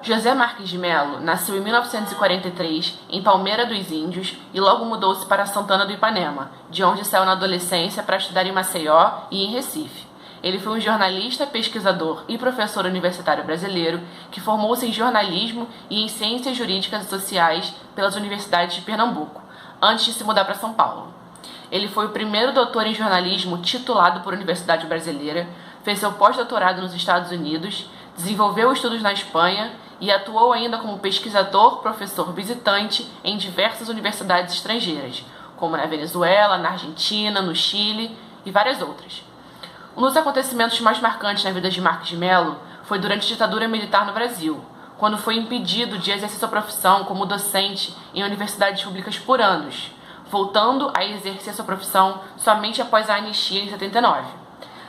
José Marques de Melo nasceu em 1943 em Palmeira dos Índios e logo mudou-se para Santana do Ipanema, de onde saiu na adolescência para estudar em Maceió e em Recife. Ele foi um jornalista, pesquisador e professor universitário brasileiro que formou-se em jornalismo e em ciências jurídicas e sociais pelas universidades de Pernambuco, antes de se mudar para São Paulo. Ele foi o primeiro doutor em jornalismo titulado por Universidade Brasileira, fez seu pós-doutorado nos Estados Unidos, desenvolveu estudos na Espanha e atuou ainda como pesquisador, professor visitante em diversas universidades estrangeiras, como na Venezuela, na Argentina, no Chile e várias outras. Um dos acontecimentos mais marcantes na vida de Marques de Melo foi durante a ditadura militar no Brasil, quando foi impedido de exercer sua profissão como docente em universidades públicas por anos, voltando a exercer sua profissão somente após a anistia em 79.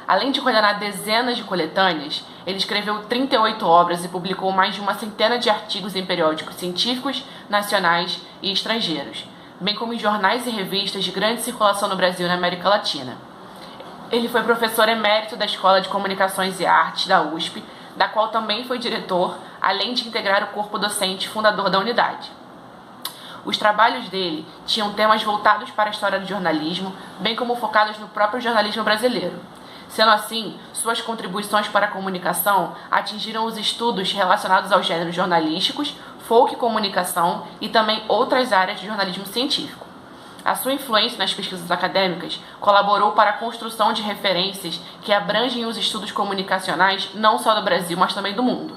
Além de coordenar dezenas de coletâneas, ele escreveu 38 obras e publicou mais de uma centena de artigos em periódicos científicos, nacionais e estrangeiros, bem como em jornais e revistas de grande circulação no Brasil e na América Latina. Ele foi professor emérito da Escola de Comunicações e Artes da USP, da qual também foi diretor, além de integrar o corpo docente fundador da unidade. Os trabalhos dele tinham temas voltados para a história do jornalismo, bem como focados no próprio jornalismo brasileiro. Sendo assim, suas contribuições para a comunicação atingiram os estudos relacionados aos gêneros jornalísticos, folk e comunicação e também outras áreas de jornalismo científico. A sua influência nas pesquisas acadêmicas colaborou para a construção de referências que abrangem os estudos comunicacionais não só do Brasil, mas também do mundo.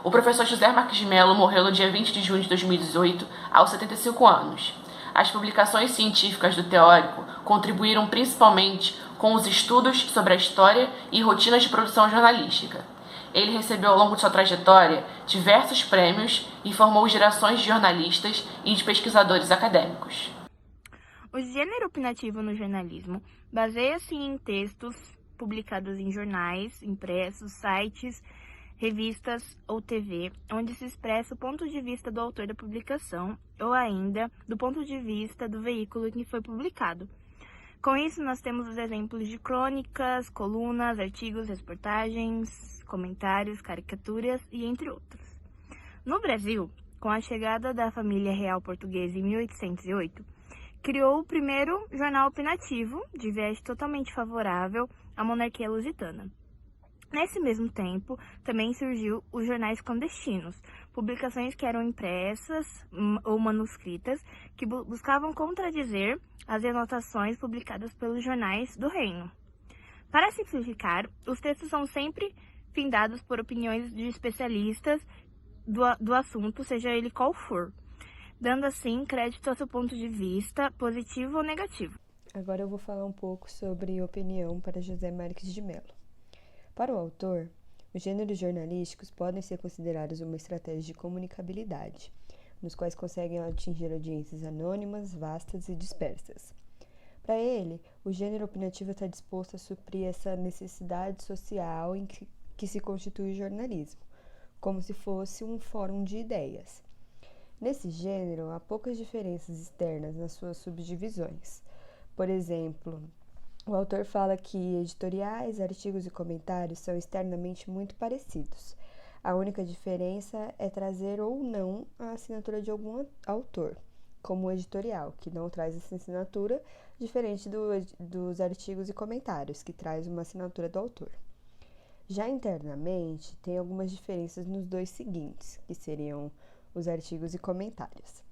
O professor José Marques de Melo morreu no dia 20 de junho de 2018, aos 75 anos. As publicações científicas do teórico contribuíram principalmente com os estudos sobre a história e rotinas de produção jornalística. Ele recebeu ao longo de sua trajetória diversos prêmios e formou gerações de jornalistas e de pesquisadores acadêmicos. O gênero opinativo no jornalismo baseia-se em textos publicados em jornais, impressos, sites, revistas ou TV, onde se expressa o ponto de vista do autor da publicação ou ainda do ponto de vista do veículo em que foi publicado. Com isso, nós temos os exemplos de crônicas, colunas, artigos, reportagens, comentários, caricaturas e entre outros. No Brasil, com a chegada da família real portuguesa em 1808, criou o primeiro jornal opinativo, de viés totalmente favorável à monarquia lusitana. Nesse mesmo tempo, também surgiu os jornais clandestinos, publicações que eram impressas ou manuscritas, que buscavam contradizer as anotações publicadas pelos jornais do reino. Para simplificar, os textos são sempre findados por opiniões de especialistas do assunto, seja ele qual for, dando assim crédito ao seu ponto de vista, positivo ou negativo. Agora eu vou falar um pouco sobre opinião para José Marques de Melo. Para o autor, os gêneros jornalísticos podem ser considerados uma estratégia de comunicabilidade, nos quais conseguem atingir audiências anônimas, vastas e dispersas. Para ele, o gênero opinativo está disposto a suprir essa necessidade social em que se constitui o jornalismo, como se fosse um fórum de ideias. Nesse gênero, há poucas diferenças externas nas suas subdivisões. Por exemplo, o autor fala que editoriais, artigos e comentários são externamente muito parecidos. A única diferença é trazer ou não a assinatura de algum autor, como o editorial, que não traz essa assinatura, diferente dos artigos e comentários, que traz uma assinatura do autor. Já internamente, tem algumas diferenças nos dois seguintes, que seriam os artigos e comentários.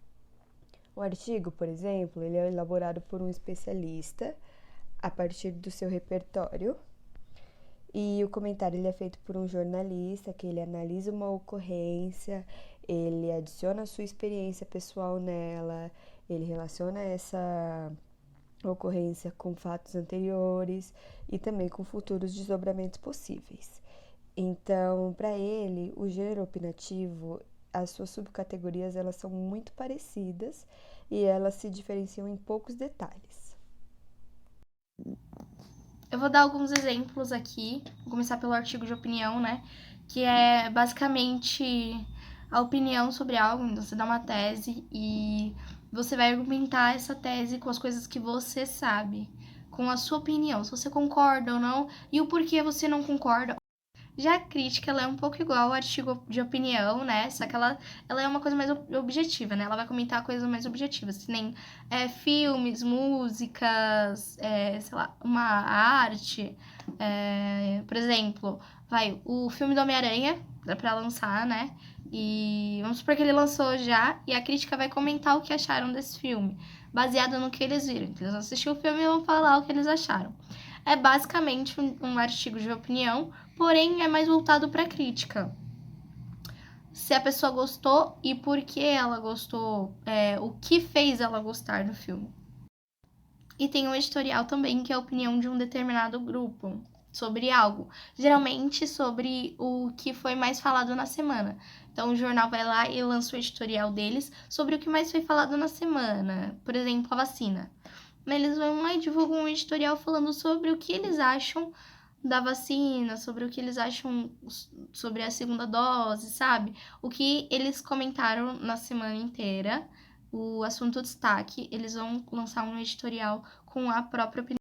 O artigo, por exemplo, ele é elaborado por um especialista a partir do seu repertório, e o comentário ele é feito por um jornalista que ele analisa uma ocorrência, ele adiciona a sua experiência pessoal nela, ele relaciona essa ocorrência com fatos anteriores e também com futuros desdobramentos possíveis. Então, para ele, o gênero opinativo, as suas subcategorias, elas são muito parecidas e elas se diferenciam em poucos detalhes. Eu vou dar alguns exemplos aqui, vou começar pelo artigo de opinião, né, que é basicamente a opinião sobre algo. Então você dá uma tese e você vai argumentar essa tese com as coisas que você sabe, com a sua opinião, se você concorda ou não e o porquê você não concorda. Já a crítica, ela é um pouco igual ao artigo de opinião, né? Só que ela é uma coisa mais objetiva, né? Ela vai comentar coisas mais objetivas, que nem filmes, músicas, sei lá, uma arte. Por exemplo, o filme do Homem-Aranha, dá pra lançar, né? E vamos supor que ele lançou já, e a crítica vai comentar o que acharam desse filme, baseado no que eles viram. Então, eles assistiram o filme e vão falar o que eles acharam. É basicamente um artigo de opinião, porém é mais voltado para crítica. Se a pessoa gostou e por que ela gostou, o que fez ela gostar do filme. E tem um editorial também, que é a opinião de um determinado grupo sobre algo, geralmente sobre o que foi mais falado na semana. Então o jornal vai lá e lança o editorial deles sobre o que mais foi falado na semana, por exemplo, a vacina. Eles vão lá e divulgam um editorial falando sobre o que eles acham da vacina, sobre o que eles acham sobre a segunda dose, sabe? O que eles comentaram na semana inteira, o assunto destaque, eles vão lançar um editorial com a própria opinião.